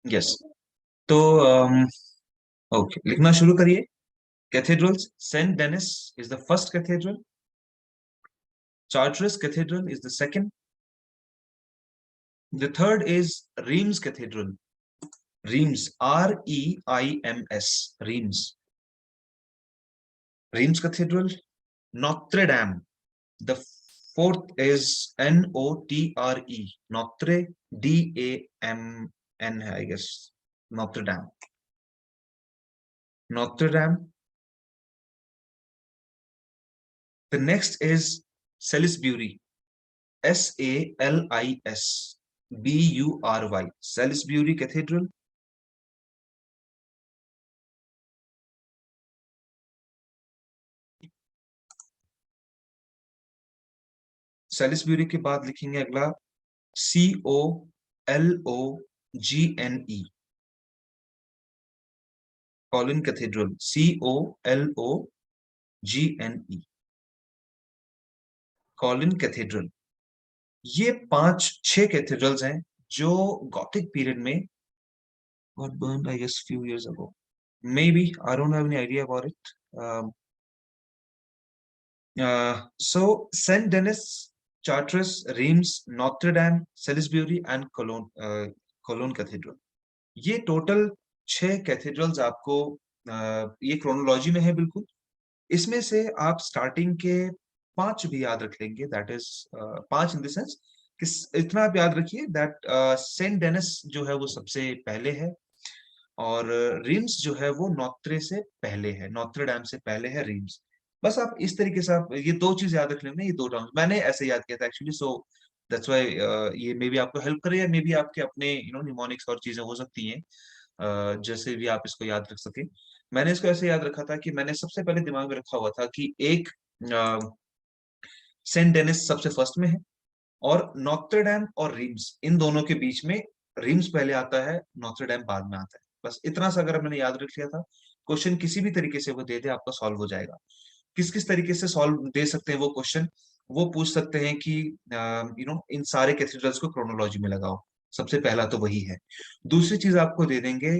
Yes. तो okay, लिखना शुरू करिए। Cathedrals, Saint Denis is the first cathedral, Chartres cathedral is the second, the third is Reims cathedral, Reims REIMS, Reims, Reims cathedral, Notre Dame, the fourth is NOTRE, Notre, DAMN है I guess, Notre Dame, Notre Dame. The next is Salisbury, SALISBURY, Salisbury cathedral. Salisbury के बाद लिखेंगे अगला COLOGNE, Cologne cathedral, COLOGNE, Cologne cathedral. ये 5-6 cathedrals हैं जो Gothic period में got burned, I guess, few years ago. Maybe, I don't have any idea about it. So Saint Denis, Chartres, Reims, Notre Dame, Salisbury and Cologne Cathedral. ये total 6 cathedrals आपको ये chronology में है बिल्कुल। इसमें से आप स्टार्टिंग के 5 भी याद रख लेंगे, that is 5 in the sense कि इतना आप याद रखिए दैट सेंट डेनिस जो है वो सबसे पहले है, और रीम्स जो है वो नॉत्रे से पहले है, नॉत्र डैम से पहले है रीम्स। बस आप इस तरीके से आप ये 2 चीज याद रख लेना, ये 2 टर्म्स मैंने ऐसे याद किया था एक्चुअली, सो दैट्स व्हाई ये मे बी आपको हेल्प करे, या मे बी आपके अपने निमोनिक्स और चीजें हो सकती हैं, जैसे भी आप इसको याद रख सके। मैंने इसको ऐसे याद रखा था कि मैंने सबसे पहले दिमाग में रखा हुआ था कि एक सेंट डेनिस सबसे फर्स्ट में है, और नॉत्र डैम और रीम्स इन दोनों के बीच में रीम्स पहले आता है, नॉत्र डैम बाद में आता है। बस इतना सा अगर मैंने याद रख लिया था, क्वेश्चन किसी भी तरीके से वो दे दे आपका सॉल्व हो जाएगा। किस किस तरीके से सॉल्व दे सकते हैं वो क्वेश्चन, वो पूछ सकते हैं कि इन सारे कैथेड्रल्स को क्रोनोलॉजी में लगाओ, सबसे पहला तो वही है। दूसरी चीज आपको दे देंगे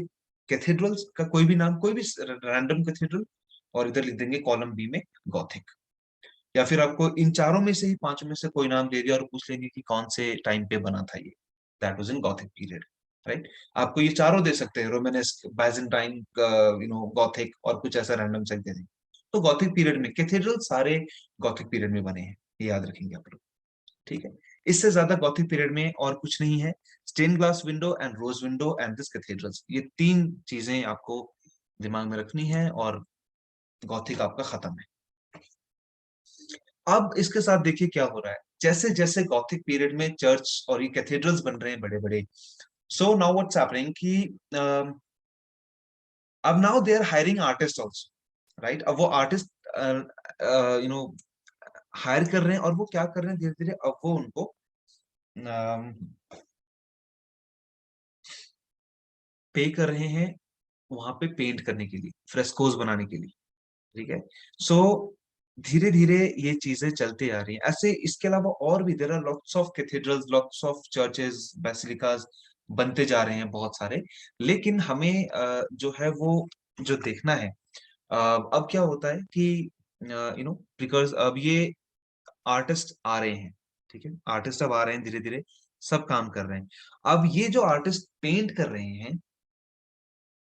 कैथेड्रल्स का कोई भी नाम, कोई भी रैंडम कैथेड्रल, और इधर लिख देंगे कॉलम बी में गॉथिक। या फिर आपको इन चारों में से ही 5 में से कोई नाम दे दिया और पूछ लेंगे कि कौन से टाइम पे बना था ये, that was in Gothic period, right. आपको ये चारों दे सकते हैं, रोमानेस्क, बाइजेंटाइन, गॉथिक, और कुछ ऐसा रैंडम से दे देंगे। तो गॉथिक पीरियड में कैथेड्रल सारे गॉथिक पीरियड में बने हैं, ये याद रखेंगे आप लोग, ठीक है। इससे ज्यादा गॉथिक पीरियड में और कुछ नहीं है। Stain glass window and rose window and this cathedrals, ये 3 चीजें आपको दिमाग में रखनी है, और गॉथिक आपका खत्म है। अब इसके साथ देखिए क्या हो रहा है, जैसे जैसे गॉथिक पीरियड में चर्च और ये कैथेड्रल्स बन रहे हैं बड़े बड़े, सो नाउ व्हाट्स हैपनिंग कि अब now they are hiring artist also, right. अब वो आर्टिस्ट हायर कर रहे हैं, और वो क्या कर रहे हैं धीरे धीरे, अब वो उनको पे कर रहे हैं वहां पे पेंट करने के लिए, फ्रेस्कोस बनाने के लिए, ठीक है। सो धीरे धीरे ये चीजें चलते आ रही हैं ऐसे। इसके अलावा और भी there are lots of cathedrals, lots of churches, basilicas बनते जा रहे हैं बहुत सारे। लेकिन हमें जो है वो जो देखना है, अब क्या होता है कि बिकॉज अब ये आर्टिस्ट आ रहे हैं, ठीक है, आर्टिस्ट अब आ रहे हैं धीरे धीरे, सब काम कर रहे हैं। अब ये जो आर्टिस्ट पेंट कर रहे हैं,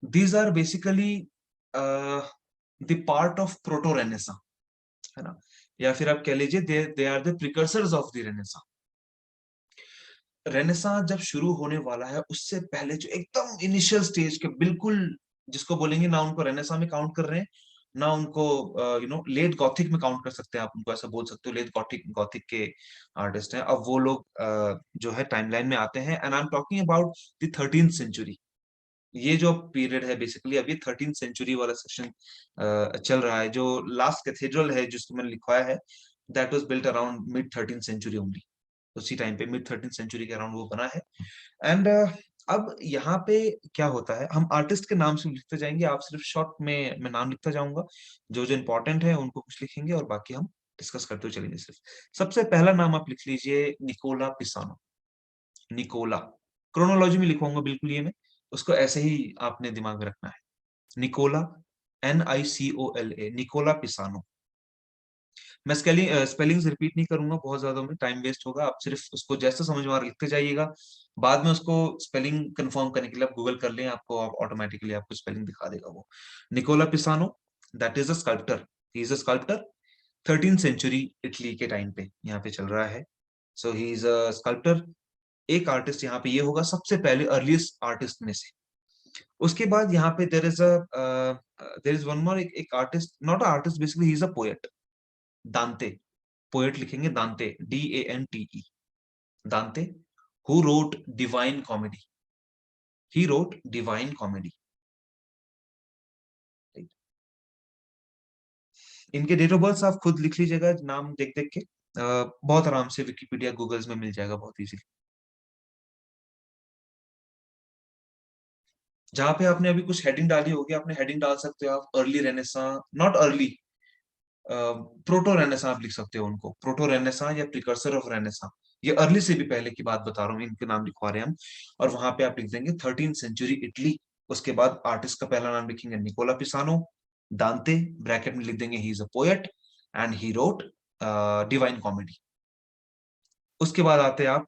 these are basically the part of proto renaissance, है ना, या फिर आप कह लीजिए they are the precursors of the renaissance. Renaissance जब शुरू होने वाला है, उससे पहले जो एकदम इनिशियल स्टेज के बिल्कुल, जिसको बोलेंगे ना उनको रेनेसा में काउंट कर रहे हैं, ना उनको लेट गॉथिक में काउंट कर सकते हैं, आप उनको ऐसा बोल सकते हो, लेट गॉथिक गॉथिक के आर्टिस्ट हैं। अब वो लोग जो है टाइमलाइन में आते हैं, and I am talking about the 13th century. ये जो पीरियड है बेसिकली, अभी 13th सेंचुरी वाला सेक्शन चल रहा है। जो लास्ट कैथेड्रल है जिसको मैंने लिखवाया है, that was built around mid 13th century only. उसी टाइम पे मिड 13th सेंचुरी के अराउंड वो बना है। एंड अब यहाँ पे क्या होता है, हम आर्टिस्ट के नाम से लिखते जाएंगे, आप सिर्फ शॉर्ट में मैं नाम लिखता जाऊंगा, जो जो इंपॉर्टेंट है उनको कुछ लिखेंगे, और बाकी हम डिस्कस करते हुए चलेंगे। सिर्फ सबसे पहला नाम आप लिख लीजिए, निकोला पिसानो। निकोला क्रोनोलॉजी में लिखवाऊंगा बिल्कुल ये मैं, उसको ऐसे ही आपने दिमाग में रखना है। Nicola, NICOLA, Nicola Pisano. मैं स्पेलिंग्स रिपीट नहीं करूंगा, बहुत ज्यादा में टाइम वेस्ट होगा। आप सिर्फ उसको जैसे समझ में आ रहा लिखते जाइएगा। बाद में उसको स्पेलिंग कंफर्म करने के लिए आप गूगल कर लें, आपको ऑटोमेटिकली आपको स्पेलिंग दिखा देगा वो। Nicola Pisano, that is a sculptor. He is a sculptor. 13th century Italy के टाइम पे यहाँ पे चल रहा है। So he is a sculptor. एक आर्टिस्ट यहाँ पे ये होगा सबसे पहले अर्लीस्ट आर्टिस्ट में से। उसके बाद यहाँ पे देर इज वन मोर, एक artist, not a artist, basically he is a poet. दांते। पोएट लिखेंगे दांते, DANTE, दांते। Who wrote Divine comedy. He wrote Divine comedy. इनके डेट ऑफ बर्थ आप खुद लिख लीजिएगा, नाम देख देख के। बहुत आराम से विकिपीडिया गूगल्स में मिल जाएगा बहुत इजीली। जहां पे आपने अभी कुछ हेडिंग डाली होगी, आपने हेडिंग डाल सकते हो आप early Renaissance, not early, proto Renaissance आप लिख सकते हो उनको, प्रोटो रेनेसा या प्रिकर्सर ऑफ रेनेसा। ये अर्ली से भी पहले की बात बता रहा हूँ, इनके नाम लिखवा रहे हैं हम। और वहां पे आप लिख देंगे 13th सेंचुरी इटली। उसके बाद आर्टिस्ट का पहला नाम लिखेंगे निकोला पिसानो। दांते, ब्रैकेट में लिख देंगे he is a poet and he wrote Divine Comedy. उसके बाद आते हैं आप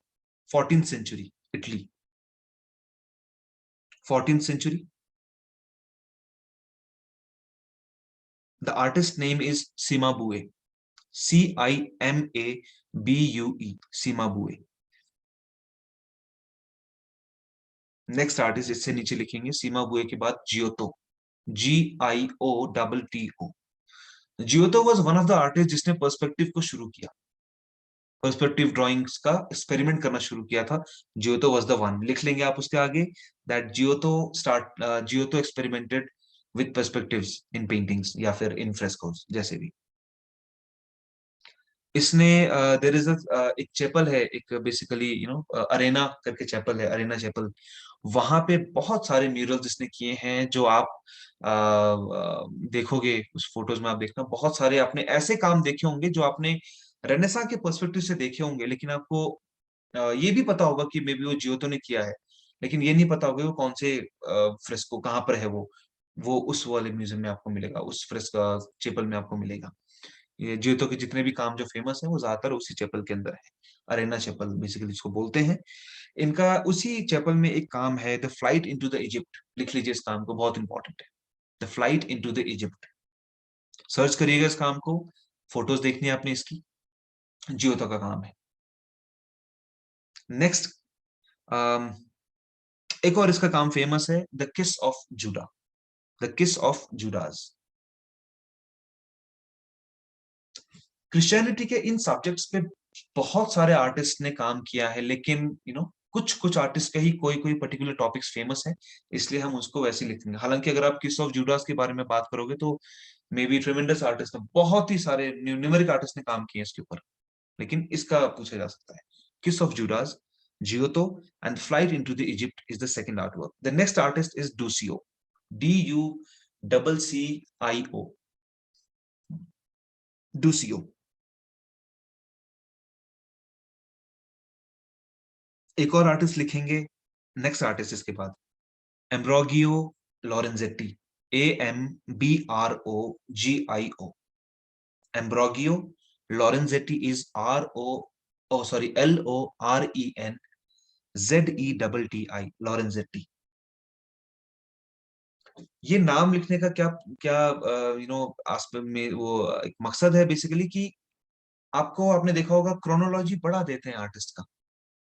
14th century Italy. 14th century, the artist name is Cimabue. CIMABUE, Cimabue. Next artist इससे नीचे लिखेंगे सिमाबुए के बाद Giotto. GIOTTO। Giotto was one of the artist जिसने पर्सपेक्टिव को शुरू किया, पर्सपेक्टिव ड्राइंग्स का एक्सपेरिमेंट करना शुरू किया था। जियोतो वॉज द वन, लिख लेंगे आप उसके आगे, that Giotto experimented with perspectives in paintings या फिर इन फ्रेस्कोस, जैसे भी। इसने देर इज एक चैपल है, एक बेसिकली अरेना करके चैपल है, अरेना चैपल। वहां पे बहुत सारे म्यूरल्स इसने किए हैं, जो आप देखोगे उस फोटोज में, आप देखना बहुत सारे आपने ऐसे काम देखे होंगे जो आपने रेनेसा के पर्सपेक्टिव से देखे होंगे, लेकिन आपको ये भी पता होगा कि मे बी वो जियोतो ने किया है, लेकिन ये नहीं पता होगा वो कौन से फ्रेस्को कहाँ पर है वो उस वाले म्यूजियम में आपको मिलेगा, उस फ्रेस्को चैपल में आपको मिलेगा। ये जियोतो के जितने भी काम जो फेमस है वो ज्यादातर उसी चैपल के अंदर है। अरेना चैपल बेसिकली इसको बोलते हैं। इनका उसी चैपल में एक काम है, the flight into the Egypt. लिख लीजिए इस काम को, बहुत इंपॉर्टेंट है। The flight into the Egypt. Search करिएगा इस काम को, फोटोज देखनी है आपने इसकी। जियोतो का काम है। नेक्स्ट, एक और इसका काम फेमस है, द किस ऑफ जूडा। द किस ऑफ जूडास। क्रिश्चियनिटी के इन सब्जेक्ट्स पे बहुत सारे आर्टिस्ट ने काम किया है, लेकिन कुछ कुछ आर्टिस्ट का ही कोई कोई पर्टिकुलर टॉपिक्स फेमस है, इसलिए हम उसको वैसे ही लिखेंगे। हालांकि अगर आप किस ऑफ जूडास के बारे में बात करोगे तो मे बी ट्रेमेंडस आर्टिस्ट ने, बहुत ही सारे न्यूमेरिक आर्टिस्ट ने काम किए इसके ऊपर, लेकिन इसका पूछा जा सकता है। Kiss of Judas, Giotto and Flight into the Egypt is the second art work. The next artist is Duccio. DUCCIO, Duccio. एक और आर्टिस्ट लिखेंगे, नेक्स्ट आर्टिस्ट इसके बाद, Ambrogio Lorenzetti. AMBROGIO। Ambrogio Lorenzetti is LORENZETI, Lorenzetti. ये नाम लिखने का क्या क्या आस्पेक्ट में वो एक मकसद है बेसिकली, कि आपको, आपने देखा होगा क्रोनोलॉजी पढ़ा देते हैं आर्टिस्ट का,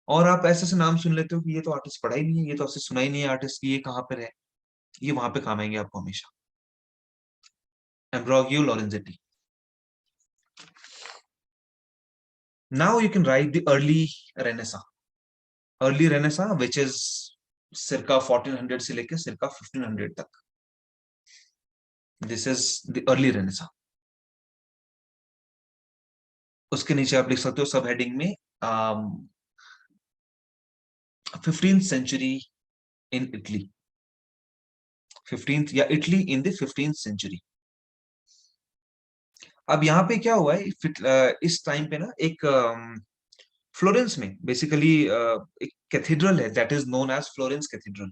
और आप ऐसे से नाम सुन लेते हो कि ये तो आर्टिस्ट पढ़ा ही नहीं है, ये तो आपसे सुना ही नहीं है आर्टिस्ट की, ये कहाँ पर है। ये वहां पे काम आएंगे आपको हमेशा। Ambrogio Lorenzetti. Now you can write the early Renaissance. Early Renaissance which is circa 1400 से लेकर circa 1500 तक। This is the early Renaissance. उसके नीचे आप लिख सकते हो सब हेडिंग में 15th century in Italy. 15th या Italy in the 15th century. अब यहाँ पे क्या हुआ है, इस टाइम पे ना एक फ्लोरेंस में बेसिकली एक कैथेड्रल है, that is known as Florence cathedral.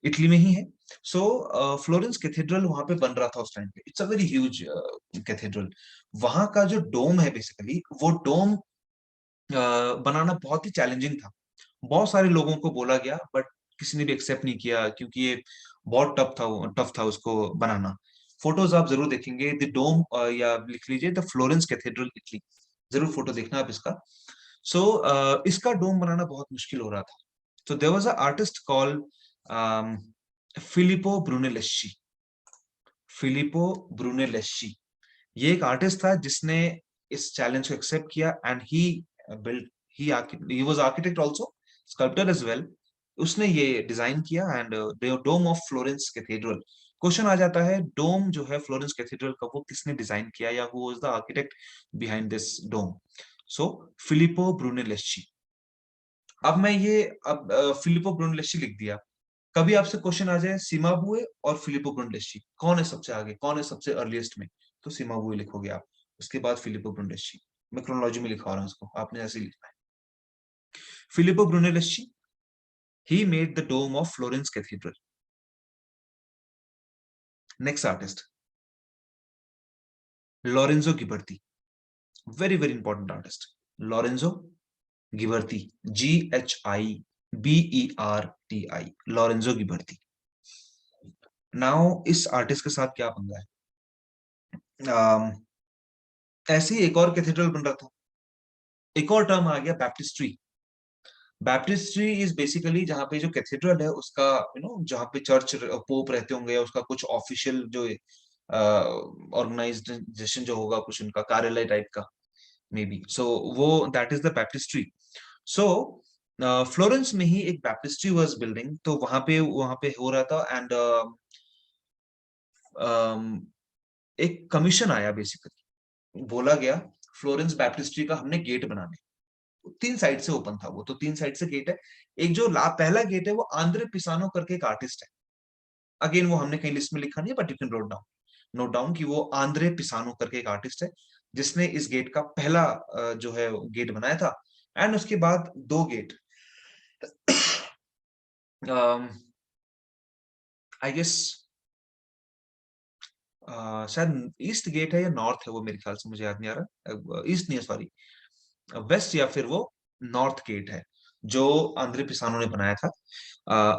Italy में ही है। सो फ्लोरेंस कैथेड्रल वहां पे बन रहा था उस टाइम पे। It's a very huge cathedral. वहां का जो डोम है बेसिकली, वो डोम बनाना बहुत ही चैलेंजिंग था। बहुत सारे लोगों को बोला गया, बट किसी ने भी एक्सेप्ट नहीं किया, क्योंकि ये बहुत टफ था उसको बनाना। फोटोज आप जरूर देखेंगे, द डोम, या लिख लीजिए द फ्लोरेंस कैथेड्रल इटली, जरूर फोटो देखना आप इसका। सो इसका डोम बनाना बहुत मुश्किल हो रहा था। So there was an artist called Filippo Brunelleschi. Filippo Brunelleschi, ये एक आर्टिस्ट था जिसने इस चैलेंज को एक्सेप्ट किया, and he build, he was architect also, sculptor as well. उसने ये डिजाइन किया, and dome of Florence cathedral. Question आ जाता है, डोम जो है फ्लोरेंस कैथेड्रल का, वो किसने डिजाइन किया, या who was the architect behind this dome? So Filippo Brunelleschi. अब मैं ये अब फिलिपो ब्रूनलेस्ची लिख दिया। कभी आपसे क्वेश्चन आ जाए सिमाबुए और फिलिपो ब्रूनलेस्ची, कौन है सबसे आगे, कौन है सबसे अर्लीस्ट में, तो सिमाबुए लिखोगे आप, उसके बाद फिलिपो ब्रूनलेस्ची। मैं क्रोनोलॉजी में लिखा रहा हूँ इसको, आपने ऐसे ही लिखना है। Filippo Brunelleschi, he made the dome of Florence cathedral. Next artist, Lorenzo Ghiberti, very very important artist, Lorenzo Ghiberti, GHIBERTI, Lorenzo Ghiberti. Now इस आर्टिस्ट के साथ क्या पंगा है? ऐसे ही एक और कैथेड्रल बन रहा था, एक और टर्म आ गया, बैप्टिस्ट्री। बैप्टिस्ट्री इज बेसिकली जहाँ पे जो कैथेड्रल है उसका, जहाँ पे चर्च पोप रहते होंगे, या उसका कुछ ऑफिशियल जो ऑर्गेनाइजेशन जो होगा, कुछ उनका कार्यालय टाइप का, मे बी, सो वो that is the baptistery. So Florence में ही एक बैप्टिस्ट्री वाज बिल्डिंग, तो वहां पे हो रहा था, एंड एक कमीशन आया, बेसिकली बोला गया फ्लोरेंस बैप्टिस्ट्री का हमने गेट बनाने। 3 साइड से ओपन था वो, तो 3 साइड से गेट है। एक जो पहला गेट है, वो आंद्रे पिसानो करके एक आर्टिस्ट है। अगेन वो हमने कहीं लिस्ट में लिखा नहीं है, but you can note down कि वो आंद्रे पिसानो करके एक आर्टिस्ट है, जिसने इस गेट का पहला जो है गेट बनाया था। एंड उसके बाद 2 गेट, आई गेस शायद ईस्ट गेट है या नॉर्थ है, वो मेरे ख्याल से, मुझे याद नहीं आ रहा, ईस्ट नहीं है, सॉरी, वेस्ट या फिर वो नॉर्थ गेट है, जो आंद्रे पिसानो ने बनाया था।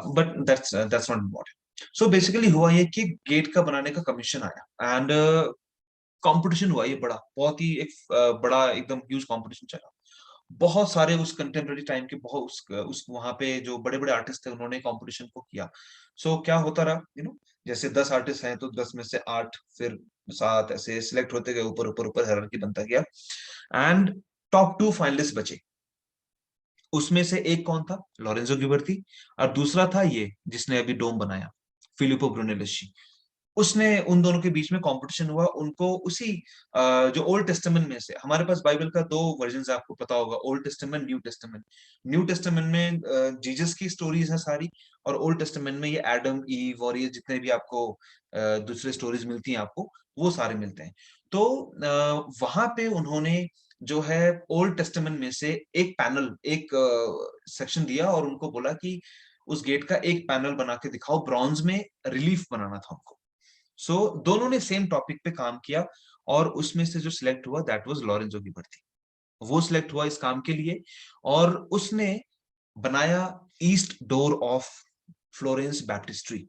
But that's not important. So basically हुआ ये कि गेट का बनाने का कमीशन आया, एंड कंपटीशन हुआ ये बड़ा, बहुत ही एक बड़ा एकदम ह्यूज कंपटीशन चला। बहुत सारे उस कंटेम्प्रेरी टाइम के, बहुत उस वहां पे जो बड़े बड़े आर्टिस्ट थे, उन्होंने कंपटीशन को किया। सो क्या होता रहा, जैसे 10 आर्टिस्ट हैं, तो 10 में से 8, फिर 7, ऐसे सिलेक्ट होते गए, ऊपर ऊपर ऊपर हायरार्की बनता गया, एंड टॉप 2 फाइनलिस्ट बचे। उसमें से एक कौन था? लॉरेंजो गिबर्ती। और दूसरा था ये जिसने अभी डोम बनाया, फिलिपो ब्रूनेलेस्ची। उसने, उन दोनों के बीच में कंपटीशन हुआ। उनको उसी जो ओल्ड टेस्टामेंट में से, हमारे पास बाइबल का 2 वर्जन आपको पता होगा, old testament, new testament. New testament में जीसस की स्टोरीज है सारी, और ओल्ड टेस्टामेंट में ये एडम, ईव और ये जितने भी आपको दूसरे स्टोरीज मिलती हैं आपको, वो सारे मिलते हैं। तो वहां पे उन्होंने जो है ओल्ड टेस्टामेंट में से एक पैनल, एक सेक्शन दिया, और उनको बोला कि उस गेट का एक पैनल बना के दिखाओ, ब्रॉन्ज में रिलीफ बनाना था उनको। सो दोनों ने सेम टॉपिक पे काम किया, और उसमें से जो सिलेक्ट हुआ, दैट वाज लॉरेंजो गिबर्ती। वो सिलेक्ट हुआ इस काम के लिए, और उसने बनाया east door of Florence baptistery.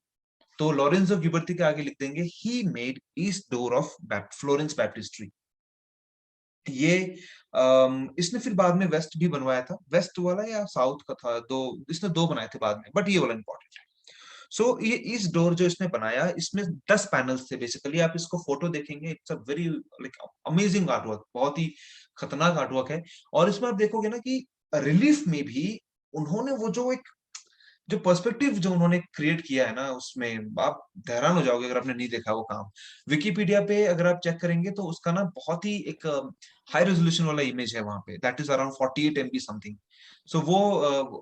तो लॉरेंजो गिबर्ती के आगे लिख देंगे, he made east door of Florence baptistery. ये इसने फिर बाद में वेस्ट भी बनवाया था, वेस्ट वाला या साउथ का था, इसने 2 बनाए थे बाद में, बट ये वाला इंपॉर्टेंट है। सो ये इस डोर जो इसने बनाया, इसमें 10 पैनल्स थे बेसिकली। आप इसको फोटो देखेंगे, it's a very like amazing artwork, बहुत ही खतरनाक आर्टवर्क है। और इसमें आप देखोगे ना कि रिलीफ में भी उन्होंने वो जो पर्सपेक्टिव जो उन्होंने क्रिएट किया है ना, उसमें आप हैरान हो जाओगे अगर आपने नहीं देखा वो काम। विकिपीडिया पे अगर आप चेक करेंगे, तो उसका ना बहुत ही एक हाई रेजोल्यूशन वाला इमेज है वहां पे, that is around 48 MB something. So वो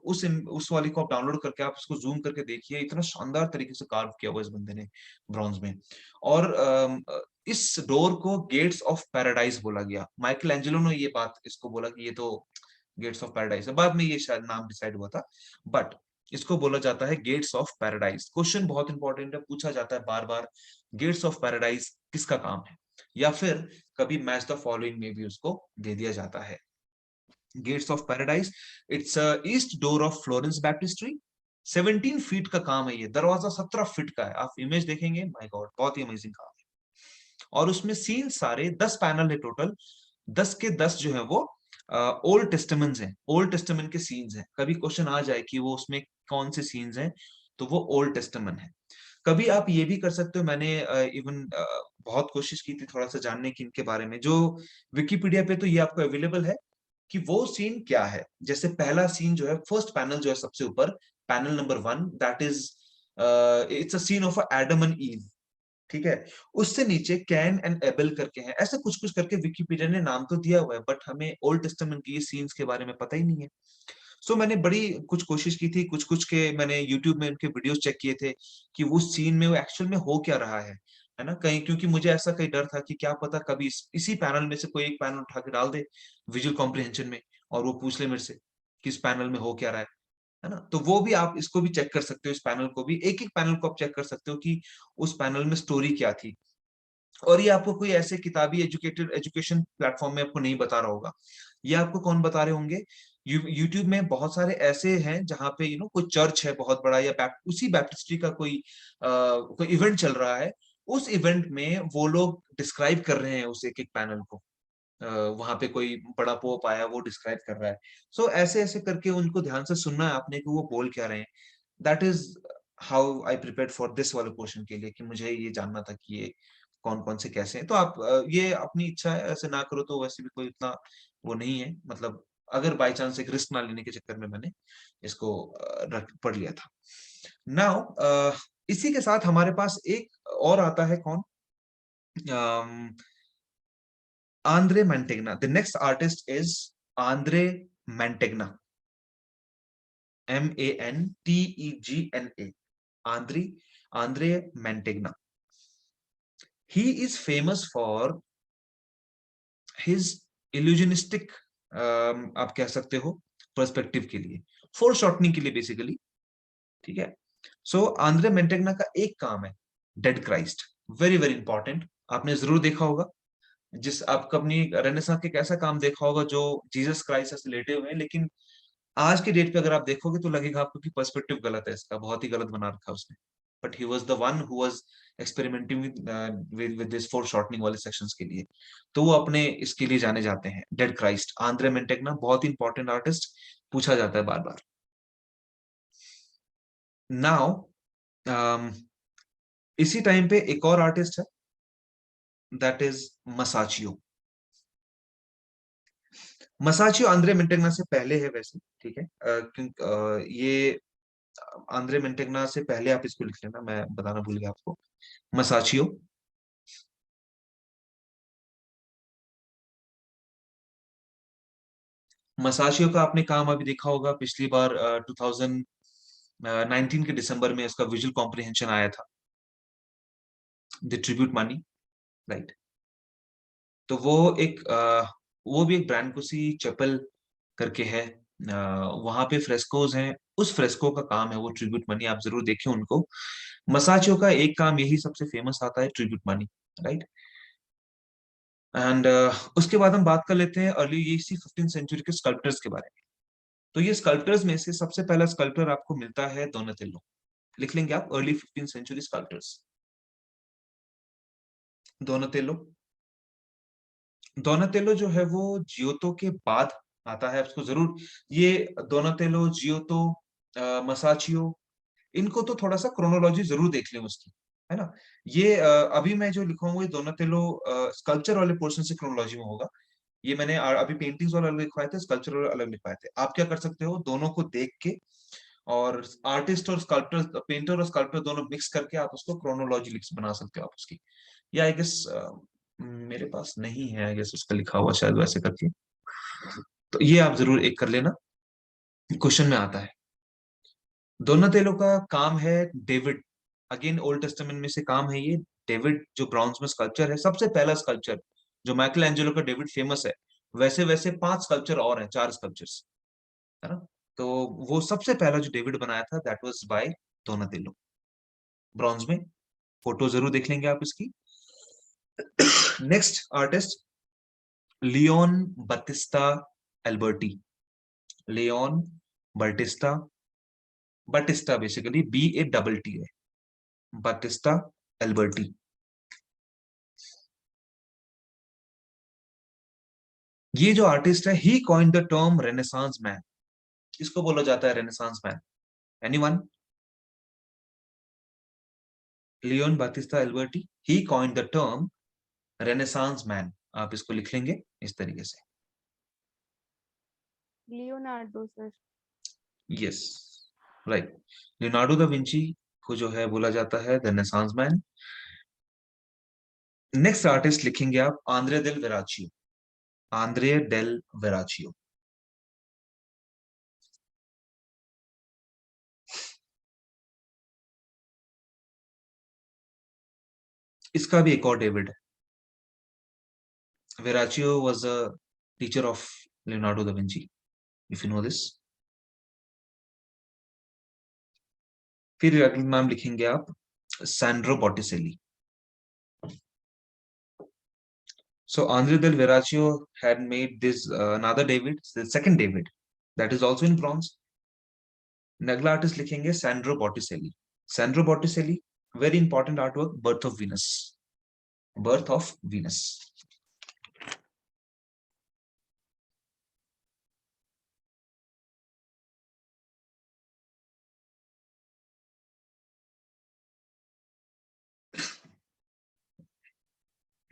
उस वाली को आप डाउनलोड करके आप उसको जूम करके देखिए, इतना शानदार तरीके से कार्व किया हुआ इस बंदे ने ब्रॉन्ज में। और इस डोर को गेट्स ऑफ पैराडाइज बोला गया। माइकल एंजेलो ने ये बात इसको बोला कि ये तो गेट्स ऑफ पैराडाइज है, बाद में ये शायद नाम डिसाइड हुआ था। बट इसको बोला जाता है गेट्स ऑफ पैराडाइज। क्वेश्चन बहुत इंपॉर्टेंट है, पूछा जाता है बार बार, गेट्स ऑफ पैराडाइज किसका काम है, या फिर कभी मैच द फॉलोइंग में भी उसको दे दिया जाता है। Gates of Paradise, it's east door of Florence baptistery. 17 feet का काम है ये, दरवाजा 17 फीट का है। आप इमेज देखेंगे, माय गॉड, बहुत ही अमेजिंग काम है। और उसमें सीन सारे 10 पैनल है टोटल, 10 के 10 जो है वो ओल्ड टेस्टामेंट्स हैं, ओल्ड टेस्टामेंट के सीन्स हैं। कभी क्वेश्चन आ जाए कि वो उसमें कौन से सीन्स हैं, तो वो ओल्ड टेस्टामेंट है। कभी आप ये भी कर सकते हो, मैंने इवन बहुत कोशिश की थी थोड़ा सा जानने की इनके बारे में, जो विकिपीडिया पे तो ये आपको अवेलेबल है कि वो सीन क्या है। जैसे पहला सीन जो है, फर्स्ट पैनल जो है सबसे ऊपर, panel number 1, that is it's a scene of Adam and Eve, ठीक है। उससे नीचे कैन एंड एबेल करके हैं, ऐसे कुछ कुछ करके विकिपीडिया ने नाम तो दिया हुआ है, बट हमें ओल्ड टेस्टामेंट की सीन्स के बारे में पता ही नहीं है। सो मैंने बड़ी कुछ कोशिश की थी, कुछ कुछ के मैंने यूट्यूब में उनके वीडियोस चेक किए थे कि वो सीन में वो एक्चुअल में हो क्या रहा है ना, कहीं, क्योंकि मुझे ऐसा कहीं डर था कि क्या पता कभी इसी पैनल में से कोई एक पैनल उठा के डाल दे विजुअल कॉम्प्रिहेंशन में, और वो पूछ ले मेरे से कि इस पैनल में हो क्या रहा है ना। तो वो भी आप इसको भी चेक कर सकते हो, इस पैनल को भी, एक एक पैनल को आप चेक कर सकते हो कि उस पैनल में स्टोरी क्या थी। और ये आपको कोई ऐसे किताबी एजुकेटेड एजुकेशन प्लेटफॉर्म में आपको नहीं बता रहा होगा, ये आपको कौन बता रहे होंगे, यूट्यूब में बहुत सारे ऐसे हैं जहाँ पे कोई चर्च है बहुत बड़ा, या उसी बैप्टिस्ट्री का कोई इवेंट चल रहा है, उस इवेंट में वो लोग डिस्क्राइब कर रहे हैं उस एक एक पैनल को। वहां पे कोई बड़ा पोप आया, वो डिस्क्राइब कर रहा है। सो ऐसे ऐसे करके उनको ध्यान से सुनना है आपने कि वो बोल क्या रहे हैं। That is how I prepared for this वाले क्वेश्चन के लिए, कि मुझे ये जानना था कि ये कौन कौन से कैसे हैं। तो आप ये अपनी इच्छा है, ऐसे ना करो तो वैसे भी कोई इतना वो नहीं है, मतलब अगर बाय चांस एक रिस्क ना लेने के चक्कर में मैंने इसको पढ़ लिया था। नाउ इसी के साथ हमारे पास एक और आता है, कौन, Andrea Mantegna. The next artist is Andrea Mantegna, Mantegna, Andrea Andrea Mantegna. He is famous for his illusionistic, आप कह सकते हो, पर्सपेक्टिव के लिए, फोर शॉर्टनिंग के लिए बेसिकली, ठीक है। सो आंद्रे मेंटेगना का एक काम है dead Christ, very very important, आपने जरूर देखा होगा। जिस आपका अपनी रेनेसां के कैसा काम देखा होगा जो जीसस क्राइस्ट से लेटे हुए हैं, लेकिन आज के डेट पे अगर आप देखोगे तो लगेगा आपको कि पर्सपेक्टिव गलत है इसका, बहुत ही गलत बना रखा है उसने। But he was the one who was experimenting with this four shortening वाले सेक्शंस के लिए। तो वो अपने इसके लिए जाने जाते हैं, डेड क्राइस्ट, आंद्रे मेंटेगना, बहुत ही इंपॉर्टेंट आर्टिस्ट, पूछा जाता है बार बार। नाउ इसी टाइम पे एक और आर्टिस्ट है, दैट इज मसाचियो। मसाचियो आंद्रे मेंटेगना से पहले है वैसे, ठीक है, ये आंद्रे मेंटेगना से पहले, आप इसको लिख लेना, मैं बताना भूल गया आपको। मसाचियो, मसाचियो का आपने काम अभी देखा होगा, पिछली बार 2019 के दिसंबर में इसका विजुअल कॉम्प्रिहेंशन आया था, द ट्रिब्यूट मनी, राइट। तो वो भी एक ब्रांकुसी चैपल करके है, वहां पे फ्रेस्कोज हैं, उस फ्रेस्को का काम है वो ट्रिब्यूट मनी, आप जरूर देखें उनको। मसाचियो का एक काम यही सबसे फेमस आता है, ट्रिब्यूट मनी, राइट। एंड उसके बाद हम बात कर लेते हैं अर्ली ये इसी 15th सेंचुरी के स्कल्प्टर्स के बारे में। तो ये स्कल्प्टर्स में से सबसे पहला स्कल्प्टर आपको मिलता है डोनाटेल्लो, लिख लेंगे आप, early 15th century sculptors, Donatello. Donatello जो है वो जियोतो के बाद आता है, उसको जरूर, ये डोनाटेलो, जियोतो, मसाचियो, इनको तो थोड़ा सा क्रोनोलॉजी जरूर देख लें उसकी, है ना। ये अभी मैं जो लिखूंगा ये डोनाटेलो स्कल्पचर वाले पोर्शन से क्रोनोलॉजी में होगा। ये मैंने अभी पेंटिंग्स वाला अलग लिखवाए थे, स्कल्पचर वाला अलग लिखवाए थे। आप क्या कर सकते हो, दोनों को देख के, और आर्टिस्ट और स्कल्पटर, पेंटर और स्कल्पटर दोनों मिक्स करके आप उसको क्रोनोलॉजी लिख बना सकते हो आप उसकी। या आई गेस मेरे पास नहीं है, आई गेस उसका लिखा हुआ शायद वैसे करके, तो ये आप जरूर एक कर लेना, क्वेश्चन में आता है। दोनातेलो का काम है डेविड, अगेन ओल्ड टेस्टामेंट में से काम है ये, डेविड जो ब्रॉन्ज में स्कल्पचर है, सबसे पहला स्कल्पचर, जो माइकल एंजेलो का डेविड फेमस है, वैसे वैसे 5 स्कल्पचर और हैं, 4 स्कल्पचर्स, है ना। तो वो सबसे पहला जो डेविड बनाया था that was by Donatello, bronze में। फोटो जरूर देख लेंगे आप इसकी। Next artist Leon Battista Alberti. Leon Battista, Battista basically BATT है, बटिस्टा एल्बर्टी। ये जो आर्टिस्ट है he coined the term Renaissance man. इसको बोला जाता है Renaissance man. Anyone? Leon Battista Alberti, he coined the term Renaissance man. आप इसको लिख लेंगे इस तरीके से। Leonardo sir. Yes, right. Leonardo da Vinci को जो है बोला जाता है रेनेसांस मैन। नेक्स्ट आर्टिस्ट लिखेंगे आप Andrea del Verrocchio. Andrea del Verrocchio. इसका भी एक और डेविड है। Verrocchio was a teacher of Leonardo da Vinci, if you know this. फिर अगला नाम लिखेंगे आप Sandro बॉटिसेली। So Andre del Verrocchio had made this another David, the second David, that is also in bronze. अगला artist लिखेंगे Sandro Botticelli. Sandro Botticelli, very important artwork, Birth of Venus. Birth of Venus.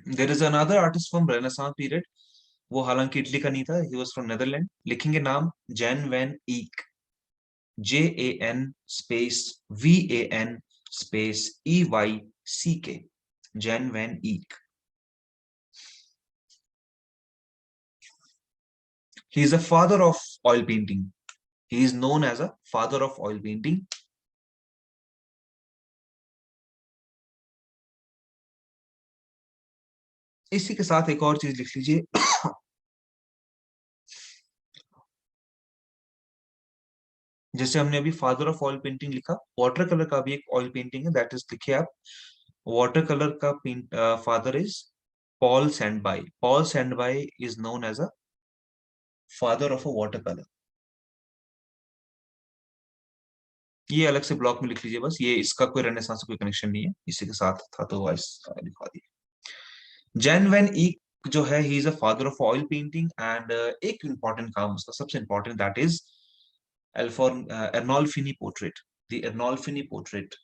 There is another artist from Renaissance period, वो हालांकि Italy का नहीं था, ही was from Netherland. लिखेंगे नाम Jain van ईक। JAN VAN EYCK, Jan van Eyck. He is a father of oil painting. He is known as a father of oil painting. इसी के साथ एक और चीज लिख लीजिए। जैसे हमने अभी फादर ऑफ ऑयल पेंटिंग लिखा, वाटर कलर का भी एक ऑयल पेंटिंग है, दैट इज लिखे आप वाटर कलर का father is Paul Sandby. Paul Sandby is known as a father of a water colour. ये अलग से ब्लॉक में लिख लीजिए बस, ये इसका कोई रेनेसांस से कोई कनेक्शन नहीं है, इसी के साथ था तो वाइस लिखवा दिया। जैन वैन ईक जो है he is a father of oil painting and एक इंपॉर्टेंट काम उसका सबसे important that is Arnolfini portrait, the Arnolfini portrait.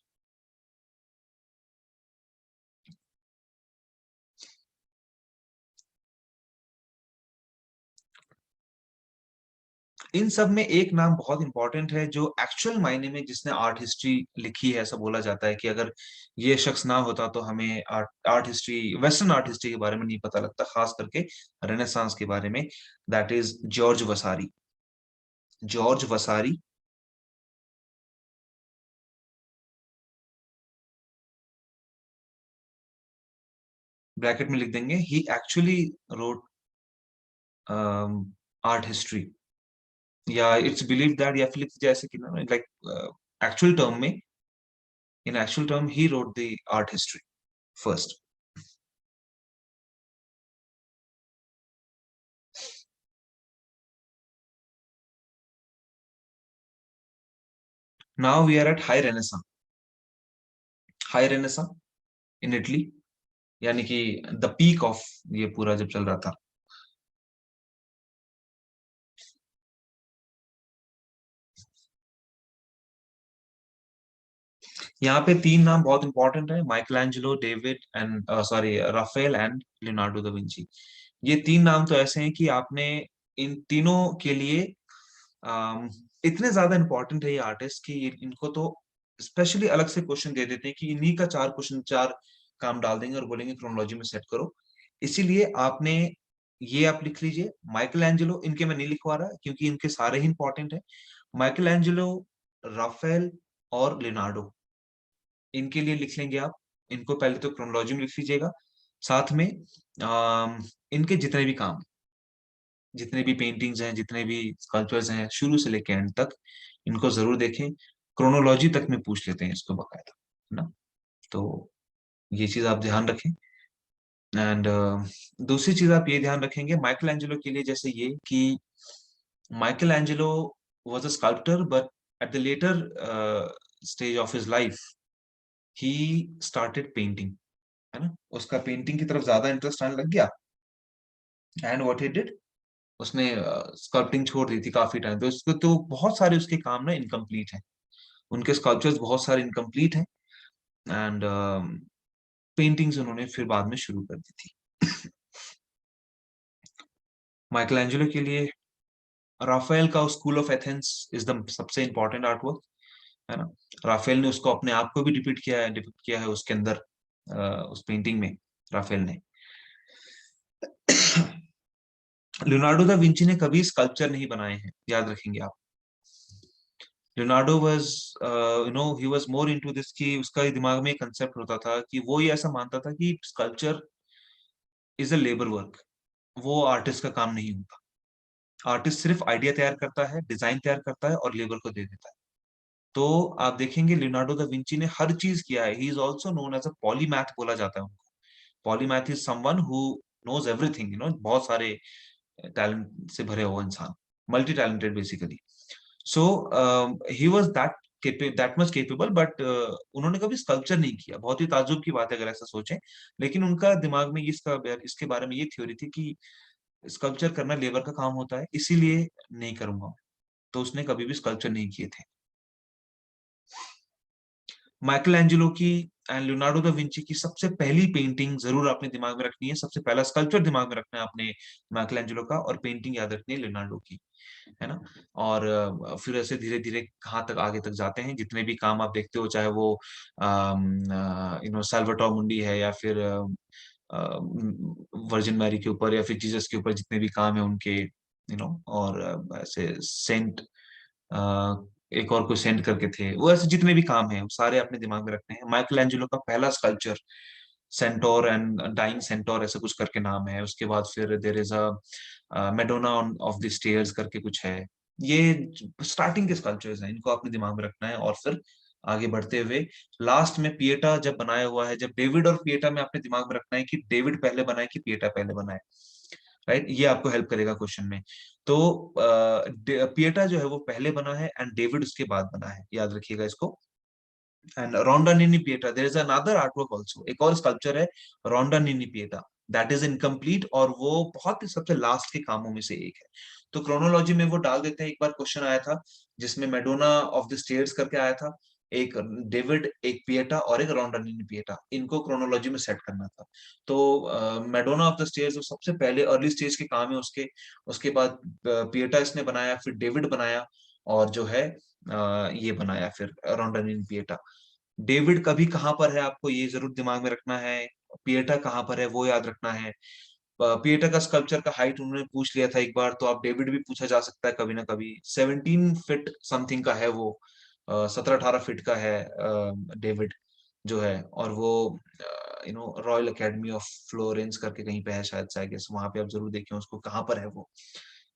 इन सब में एक नाम बहुत इंपॉर्टेंट है जो एक्चुअल मायने में जिसने आर्ट हिस्ट्री लिखी है, ऐसा बोला जाता है कि अगर ये शख्स ना होता तो हमें art history, western art history के बारे में नहीं पता लगता, खास करके रेनेसांस के बारे में। That is George Vasari. George Vasari. Bracket में लिख देंगे he actually wrote art history, या इट्स बिलीव दैट, या फिर लिख दीजिए ऐसे कि ना लाइक एक्चुअल टर्म में, in actual term he wrote the art history first. Now we are at high renaissance. High renaissance in Italy, यानी कि द पीक ऑफ ये पूरा जब चल रहा था। यहाँ पे तीन नाम बहुत इंपॉर्टेंट है, Michelangelo, David and sorry Raphael and Leonardo da Vinci. ये तीन नाम तो ऐसे हैं कि आपने इन तीनों के लिए इतने ज्यादा इंपॉर्टेंट है ये आर्टिस्ट कि इनको तो स्पेशली अलग से क्वेश्चन दे देते हैं कि इन्हीं का चार क्वेश्चन, चार काम डाल देंगे और बोलेंगे क्रोनोलॉजी में सेट करो। इसीलिए आपने ये आप लिख लीजिए माइकल एंजेलो, इनके मैं नहीं लिखवा रहा क्योंकि इनके सारे ही इंपॉर्टेंट है। माइकल एंजेलो, राफेल और लियोनार्डो, इनके लिए लिख लेंगे आप। इनको पहले तो क्रोनोलॉजी में लिख लीजिएगा, साथ में इनके जितने भी काम, जितने भी पेंटिंग्स हैं, जितने भी स्कल्पचर्स हैं, शुरू से लेके एंड तक इनको जरूर देखें। क्रोनोलॉजी तक में पूछ लेते हैं इसको बाकायदा, है ना। तो ये चीज आप ध्यान रखें। एंड दूसरी चीज आप ये ध्यान रखेंगे माइकल एंजेलो के लिए, जैसे ये कि Michael Angelo was a sculptor, but at the later stage of his life he started painting, है ना। उसका पेंटिंग की तरफ ज्यादा इंटरेस्ट आने लग गया। एंड व्हाट ही डिड, उसने स्कल्पटिंग छोड़ दी थी काफी टाइम, तो उसको तो बहुत सारे उसके काम ना इनकम्प्लीट हैं, उनके स्कल्पचर्स बहुत सारे इनकम्प्लीट हैं। एंड पेंटिंग्स उन्होंने फिर बाद में शुरू कर दी थी। माइकल एंजेलो के लिए राफेल का school of Athens is the सबसे इंपॉर्टेंट आर्ट वर्क, है ना। राफेल ने उसको अपने आप को भी डिपिक्ट किया है उसके अंदर, उस पेंटिंग में राफेल ने। लियोनार्डो दा विंची ने कभी स्कल्पचर नहीं बनाए हैं, याद रखेंगे आप। Leonardo was he was more into this, कि उसका दिमाग में एक कंसेप्ट होता था कि वो ये ऐसा मानता था कि sculpture is a labour work, वो आर्टिस्ट का काम नहीं होता। आर्टिस्ट सिर्फ आइडिया तैयार करता है, डिजाइन तैयार करता है और लेबर को दे देता है। तो आप देखेंगे लियोनार्डो दा विंची ने हर चीज किया है। He is also known as a polymath, बोला जाता है उनको। Polymath is someone who knows everything, बहुत सारे टैलेंट से भरे हुआ इंसान, multi talented basically. So he was that much capable, but उन्होंने कभी स्कल्पचर नहीं किया। बहुत ही ताज्जुब की बात है अगर ऐसा सोचें, लेकिन उनका दिमाग में इसके बारे में ये थ्योरी थी कि स्कल्पचर करना लेबर का काम होता है, इसीलिए नहीं करूंगा। तो उसने कभी भी स्कल्पचर नहीं किए थे। माइकल एंजेलो की एंड लियोनार्डो दा विंची की सबसे पहली पेंटिंग जरूर आपने दिमाग में रखनी है, सबसे पहला स्कल्पचर दिमाग में रखना है आपने माइकल एंजेलो का, और पेंटिंग याद रखनी है लियोनार्डो की, है ना। और फिर ऐसे धीरे धीरे कहाँ तक आगे तक जाते हैं, जितने भी काम आप देखते हो, चाहे वो साल्वाटोर मुंडी है, या फिर वर्जिन मैरी के ऊपर, या फिर जीसस के ऊपर जितने भी काम है उनके, और ऐसे सेंट, एक और कोई सेंट करके थे, वो ऐसे जितने भी काम हैं वो सारे अपने दिमाग में रखने हैं। माइकल एंजेलो का पहला sculpture centaur and dying centaur, ऐसा कुछ करके नाम है। उसके बाद फिर there is a Madonna of the stairs करके कुछ है। ये स्टार्टिंग के स्कल्पचर्स हैं, इनको अपने दिमाग में रखना है। और फिर आगे बढ़ते हुए लास्ट में पिएटा जब बनाया हुआ है, जब डेविड और पिएटा में अपने दिमाग में रखना है कि डेविड पहले बनाए कि पिएटा पहले बनाए, राइट। ये आपको हेल्प करेगा क्वेश्चन में। तो पिएटा जो है वो पहले बना है एंड डेविड उसके बाद बना है, याद रखिएगा इसको। And Rondanini Pieta, there is another artwork also, एक और स्कल्पचर है Rondanini Pieta, that is incomplete, और वो बहुत ही सबसे लास्ट के कामों में से एक है। तो क्रोनोलॉजी में वो डाल देते हैं। एक बार क्वेश्चन आया था जिसमें मेडोना ऑफ द स्टेयर्स करके आया था, एक डेविड, एक पिएटा और एक रोंडा निनी पिएटा, इनको क्रोनोलॉजी में सेट करना था। तो मेडोना ऑफ द स्टेयर्स जो सबसे पहले अर्ली स्टेज के काम है उसके, उसके बाद पिएटा इसने बनाया, फिर डेविड बनाया, और जो है ये बनाया फिर रोंडा निनी पिएटा। डेविड कभी कहाँ पर है आपको ये जरूर दिमाग में रखना है, पिएटा कहाँ पर है वो याद रखना है। पिएटा का स्कल्पचर का हाइट उन्होंने पूछ लिया था एक बार, तो आप डेविड भी पूछा जा सकता है कभी ना कभी। 17 फीट समथिंग का है वो, 17-18 फीट का है डेविड जो है। और वो रॉयल अकेडमी ऑफ फ्लोरेंस करके कहीं पे है शायद से, आई गेस वहां पे आप जरूर देखें उसको कहाँ पर है वो।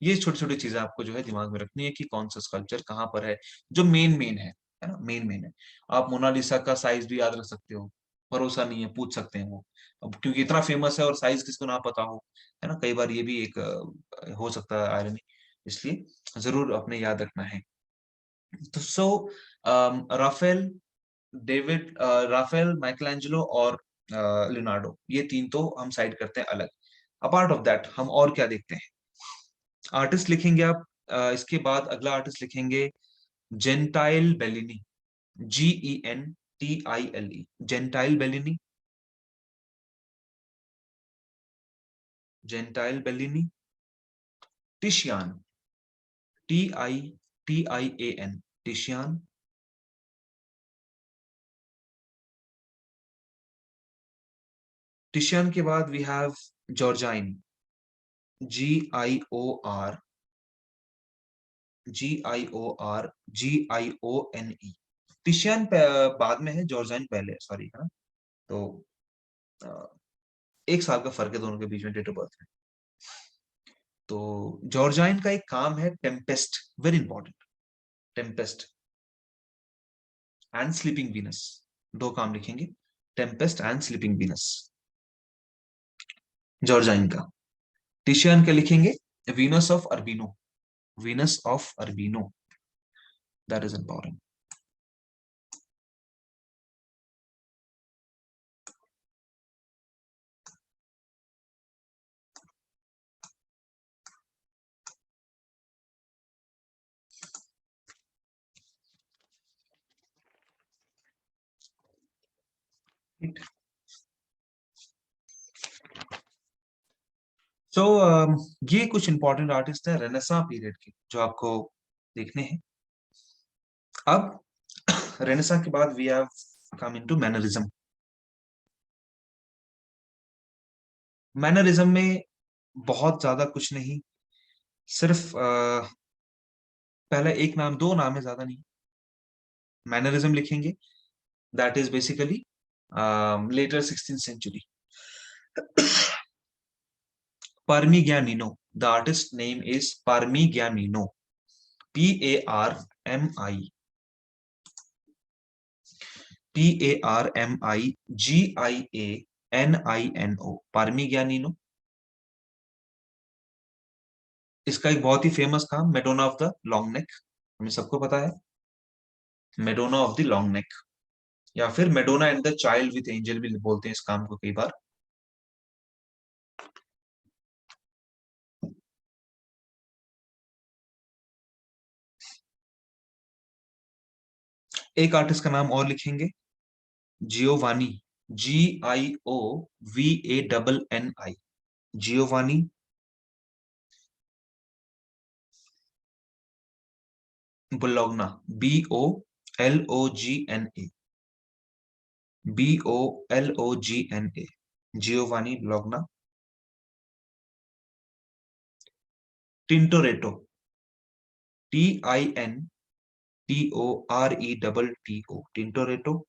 ये छोटी छोटी चीजें आपको जो है दिमाग में रखनी है कि कौन सा स्कल्पचर कहाँ पर है, जो मेन मेन है ना, मेन मेन है। आप मोनालिसा का साइज भी याद रख सकते हो, भरोसा नहीं है पूछ सकते हैं वो, अब क्योंकि इतना फेमस है और साइज किसको ना पता हो, है ना। कई बार ये भी एक हो सकता है आयरनी, इसलिए जरूर अपने याद रखना है। तो राफेल, राफेल, माइकल एंजेलो और लियोनार्डो, ये तीन तो हम साइड करते हैं अलग। अपार्ट ऑफ दैट हम और क्या देखते हैं, आर्टिस्ट लिखेंगे आप। इसके बाद अगला आर्टिस्ट लिखेंगे Gentile Bellini, GENTILE, Gentile Bellini, Gentile Bellini. Titian, TIAN, Titian. Titian के बाद we have Giorgione, GIOR, GIORGIONE। Titian बाद में है, जॉर्जाइन पहले है, सॉरी, है ना। तो अ, 1 साल का फर्क है दोनों के बीच में डेट ऑफ बर्थ में। तो जॉर्जाइन का एक काम है Tempest, very important, Tempest and Sleeping Venus, दो काम लिखेंगे, Tempest and Sleeping Venus Giorgione का। टिशियन का लिखेंगे Venus of Urbino, Venus of Urbino, that is important. So ये कुछ इंपॉर्टेंट आर्टिस्ट है रेनेसां पीरियड के जो आपको देखने हैं। अब रेनेसां के बाद we have come into mannerism. Mannerism में बहुत ज्यादा कुछ नहीं, सिर्फ पहले एक नाम, दो नाम है, ज्यादा नहीं। मैनरिज्म लिखेंगे, that is basically later 16th century. Parmigianino, the artist name is Parmigianino, Parmi, Parmigianino, Parmigianino। इसका एक बहुत ही फेमस काम Madonna of the long neck, हमें सबको पता है, Madonna of the long neck, या फिर Madonna and the child with angel भी बोलते हैं इस काम को कई बार। एक आर्टिस्ट का नाम और लिखेंगे, Giovanni, Giovanni, Giovanni Bologna, Bologna, Bologna, Giovanni Bologna. Tintoretto, Tintoretto, Tintoretto.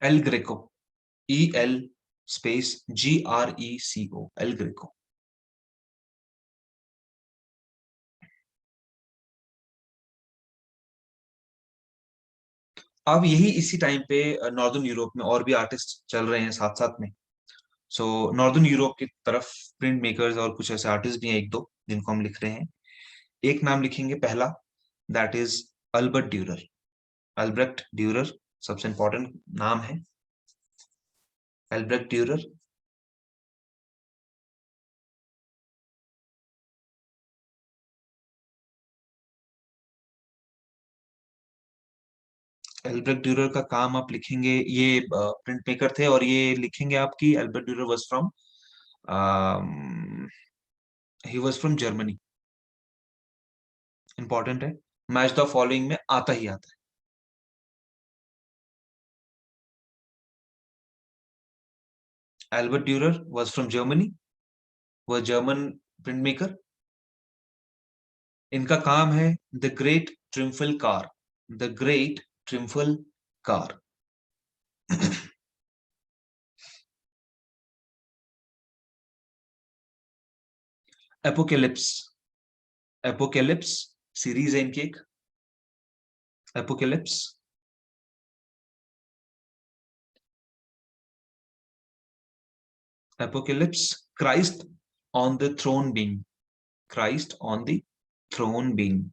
L Greco, EL space GRECO, L Greco. अब यही इसी टाइम पे नॉर्दर्न यूरोप में और भी आर्टिस्ट चल रहे हैं साथ साथ में। सो नॉर्दर्न यूरोप की तरफ प्रिंट मेकर्स और कुछ ऐसे आर्टिस्ट भी हैं एक दो जिनको हम लिख रहे हैं। एक नाम लिखेंगे पहला, that is Albert Durer, Albrecht Dürer सबसे इंपॉर्टेंट नाम है, अल्ब्रेक्ट ड्यूरर। अल्ब्रेक्ट ड्यूरर का काम आप लिखेंगे, ये प्रिंट मेकर थे, और ये लिखेंगे आपकी Albert Durer was from, he was from Germany, important है, मैच द फॉलोइंग में आता ही आता है। Albert Durer was from Germany, वह जर्मन प्रिंट मेकर। इनका काम है the great triumphal car, the great triumphal car. Apocalypse, apocalypse series है इनकी एक, apocalypse. Apocalypse, Christ on the throne being, Christ on the throne being.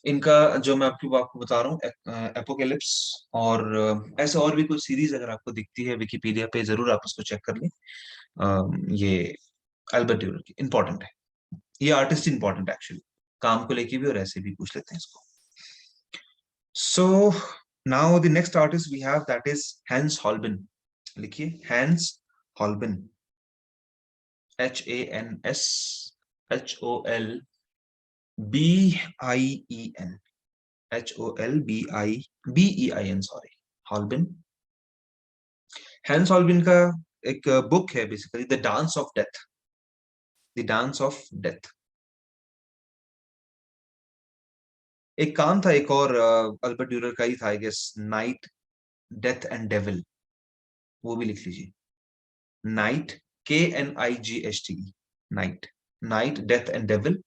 इनका जो मैं आपको बता रहा हूँ एपोकेलिप्स, और ऐसे और भी कुछ सीरीज अगर आपको दिखती है विकिपीडिया पे जरूर आप उसको चेक कर लें। ये अल्बर्ट ड्यूरर की इंपॉर्टेंट है, ये आर्टिस्ट इंपॉर्टेंट है एक्चुअली, काम को लेके भी और ऐसे भी पूछ लेते हैं इसको। So now the next artist we have, that is Hans Holbein. लिखिए Hans Holbein, HANSHOLBIEN, HOLBEIN, sorry, Holbein. Hans Holbein का एक बुक है basically, the dance of death, the dance of death. एक काम था एक और अल्बर्ट ड्यूरर का ही था, I guess, knight, death and devil, वो भी लिख लीजिए। Knight, KNIGHT, knight, knight, death and devil,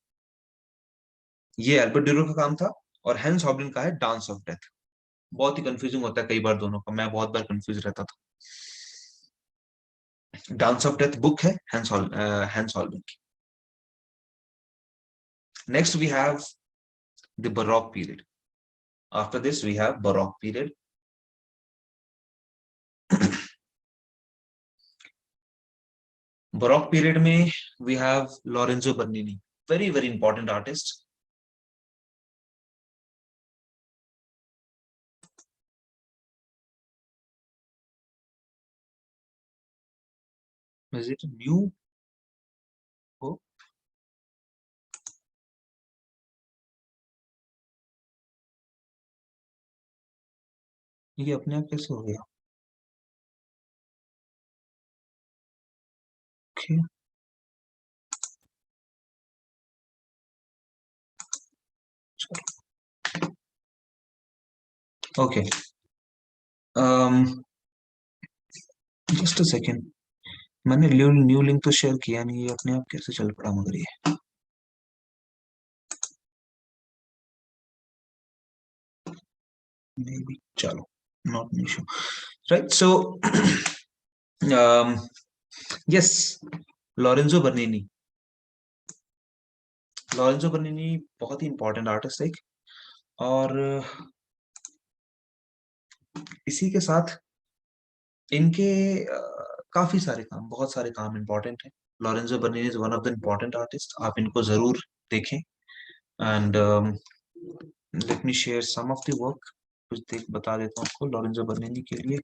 ये अल्बर्ट ड्यूरर का काम था। और हैंस हॉब्लिन का है डांस ऑफ डेथ। बहुत ही कंफ्यूजिंग होता है कई बार दोनों का, मैं बहुत बार कंफ्यूज रहता था। डांस ऑफ डेथ बुक है हैंस हॉल्बिन की। Next we have the baroque period. After this we have baroque period. Baroque period में we have Lorenzo Bernini, very very important artist. Is it new? Oh, ये अपने आप कैसे हो गया? Okay, okay, just a second, मैंने new link तो share किया नहीं, ये अपने आप कैसे चल पड़ा मगर ये। मे बी, चलो, not an issue, right. So yes, Lorenzo Bernini, Lorenzo Bernini बहुत ही इंपॉर्टेंट आर्टिस्ट है। और इसी के साथ इनके काफी सारे काम, बहुत सारे काम इंपॉर्टेंट हैं। Lorenzo Bernini is one of the important artist, आप इनको जरूर देखें। And let me share some of the work, कुछ देख बता देता हूँ आपको लॉरेंजो बर्निनी के लिए।